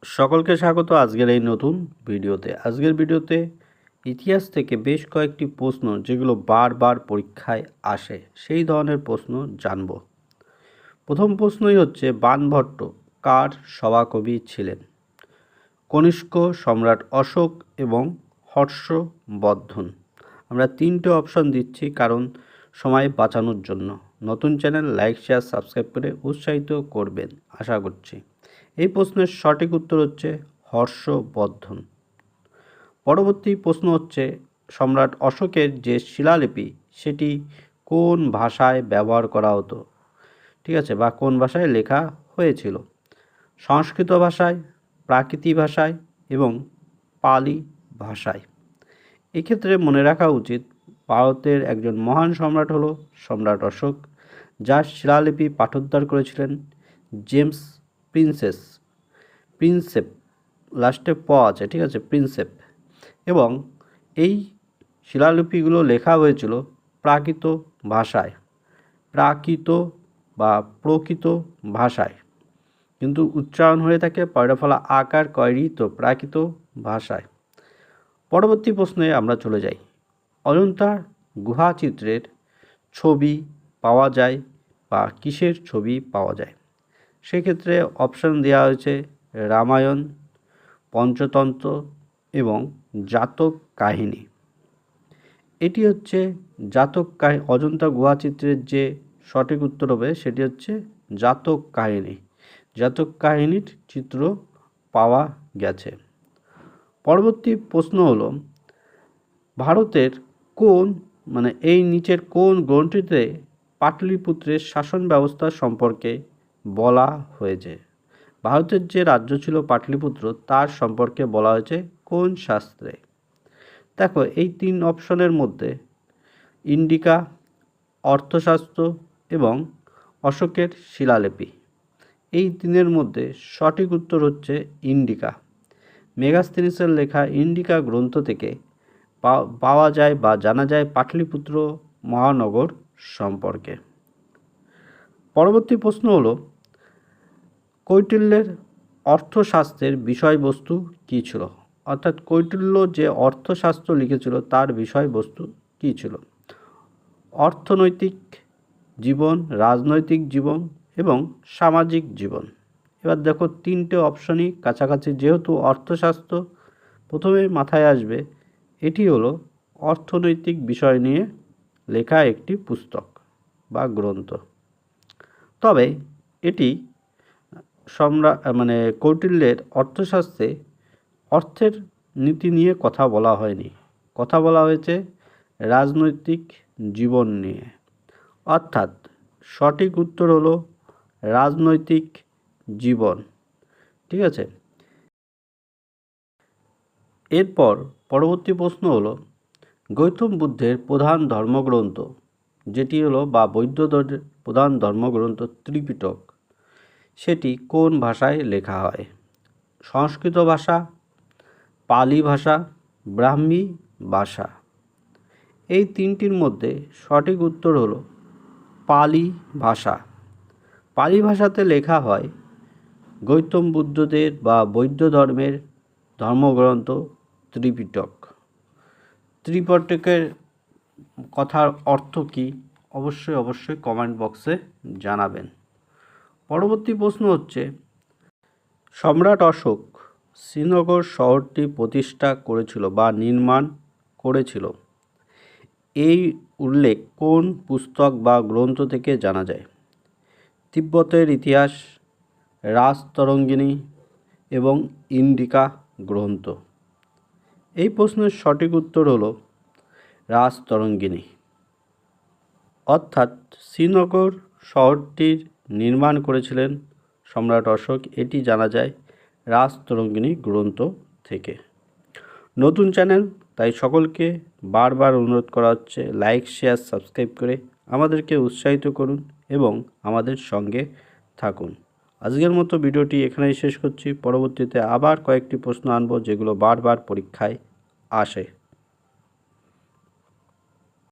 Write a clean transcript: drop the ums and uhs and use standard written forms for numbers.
সকলকে স্বাগত আজকের এই নতুন ভিডিওতে। আজকের ভিডিওতে ইতিহাস থেকে বেশ কয়েকটি প্রশ্ন যেগুলো বারবার পরীক্ষায় আসে সেই ধরনের প্রশ্ন জানব। প্রথম প্রশ্নই হচ্ছে, বাণভট্ট কার সভাকবি ছিলেন? কনিষ্ক, সম্রাট অশোক এবং হর্ষবর্ধন। আমরা তিনটে অপশন দিচ্ছি কারণ সময় বাঁচানোর জন্য। নতুন চ্যানেল লাইক, শেয়ার, সাবস্ক্রাইব করে উৎসাহিত করবেন আশা করছি। এই প্রশ্নের সঠিক উত্তর হচ্ছে হর্ষবর্ধন। পরবর্তী প্রশ্ন হচ্ছে, সম্রাট অশোকের যে শিলালিপি সেটি কোন ভাষায় ব্যবহার করা হতো? ঠিক আছে, বা কোন ভাষায় লেখা হয়েছিল? সংস্কৃত ভাষায়, প্রাকৃত ভাষায় এবং পালি ভাষায়। এক্ষেত্রে মনে রাখা উচিত ভারতের একজন মহান সম্রাট হলো সম্রাট অশোক, যার শিলালিপি পাঠোদ্ধার করেছিলেন জেমস প্রিন্সেপ, লাস্টে প আছে, ঠিক আছে, প্রিন্সেপ। এবং এই শিলালিপিগুলো লেখা হয়েছিল প্রাকৃত ভাষায়, প্রকৃত ভাষায়, কিন্তু উচ্চারণ হয়ে থাকে পয়রা ফলা আকার কয়রি, তো প্রাকৃত ভাষায়। পরবর্তী প্রশ্নে আমরা চলে যাই। অজন্তা গুহা চিত্রের ছবি পাওয়া যায় বা কিসের ছবি পাওয়া যায়? সেক্ষেত্রে অপশান দেওয়া হয়েছে রামায়ণ, পঞ্চতন্ত্র এবং জাতক কাহিনী। এটি হচ্ছে জাতক কাহিনী। অজন্তা গুহা চিত্রের যে সঠিক উত্তর হবে সেটি হচ্ছে জাতক কাহিনী। জাতক কাহিনীর চিত্র পাওয়া গেছে। পরবর্তী প্রশ্ন হলো, ভারতের কোন এই নিচের কোন গ্রন্থটিতে পাটলিপুত্রের শাসন ব্যবস্থা সম্পর্কে বলা হয়েছে? ভারতের যে রাজ্য ছিল পাটলিপুত্র তার সম্পর্কে বলা হয়েছে কোন শাস্ত্রে? দেখো, এই তিন অপশনের মধ্যে ইন্ডিকা, অর্থশাস্ত্র এবং অশোকের শিলালিপি, এই তিনের মধ্যে সঠিক উত্তর হচ্ছে ইন্ডিকা। মেগাস্থিনিসের লেখা ইন্ডিকা গ্রন্থ থেকে পাওয়া যায় বা জানা যায় পাটলিপুত্র মহানগর সম্পর্কে। পরবর্তী প্রশ্ন হলো, কৌটিল্যের অর্থশাস্ত্রের বিষয়বস্তু কী ছিল? অর্থাৎ কৌটিল্য যে অর্থশাস্ত্র লিখেছিল তার বিষয়বস্তু কী ছিল? অর্থনৈতিক জীবন, রাজনৈতিক জীবন এবং সামাজিক জীবন। এবার দেখো, তিনটে অপশনই কাছাকাছি। যেহেতু অর্থশাস্ত্র প্রথমে মাথায় আসবে, এটি হলো অর্থনৈতিক বিষয় নিয়ে লেখা একটি পুস্তক বা গ্রন্থ। তবে এটি কৌটিল্যের অর্থশাস্ত্রে অর্থের নীতি নিয়ে কথা বলা হয়নি, কথা বলা হয়েছে রাজনৈতিক জীবন নিয়ে। অর্থাৎ সঠিক উত্তর হলো রাজনৈতিক জীবন। ঠিক আছে। এরপর পরবর্তী প্রশ্ন হলো, গৌতম বুদ্ধের প্রধান ধর্মগ্রন্থ যেটি হলো বা বৌদ্ধদের প্রধান ধর্মগ্রন্থ ত্রিপিটক, সেটি কোন ভাষায় লেখা হয়? সংস্কৃত ভাষা, পালি ভাষা, ব্রাহ্মী ভাষা। এই তিনটির মধ্যে সঠিক উত্তর হলো পালি ভাষা। পালি ভাষাতে লেখা হয় গৌতম বুদ্ধদের বা বৌদ্ধ ধর্মের ধর্মগ্রন্থ ত্রিপিটক। ত্রিপিটকের কথার অর্থ কী অবশ্যই কমেন্ট বক্সে জানাবেন। পরবর্তী প্রশ্ন হচ্ছে, সম্রাট অশোক শ্রীনগর শহরটি প্রতিষ্ঠা করেছিল বা নির্মাণ করেছিল, এই উল্লেখ কোন পুস্তক বা গ্রন্থ থেকে জানা যায়? তিব্বতের ইতিহাস, রাজতরঙ্গিনী এবং ইন্ডিকা গ্রন্থ। এই প্রশ্নের সঠিক উত্তর হলো রাজতরঙ্গিনী। অর্থাৎ শ্রীনগর শহরটির নির্মাণ করেছিলেন সম্রাট অশোক, এটি জানা যায় রাজতরঙ্গিনী গ্রন্থ থেকে। নতুন চ্যানেল, তাই সকলকে বারবার অনুরোধ করা হচ্ছে লাইক, শেয়ার, সাবস্ক্রাইব করে আমাদেরকে উৎসাহিত করুন এবং আমাদের সঙ্গে থাকুন। আজকের মতো ভিডিওটি এখানেই শেষ করছি। পরবর্তীতে আবার কয়েকটি প্রশ্ন আনবো যেগুলো বারবার পরীক্ষায় আসে।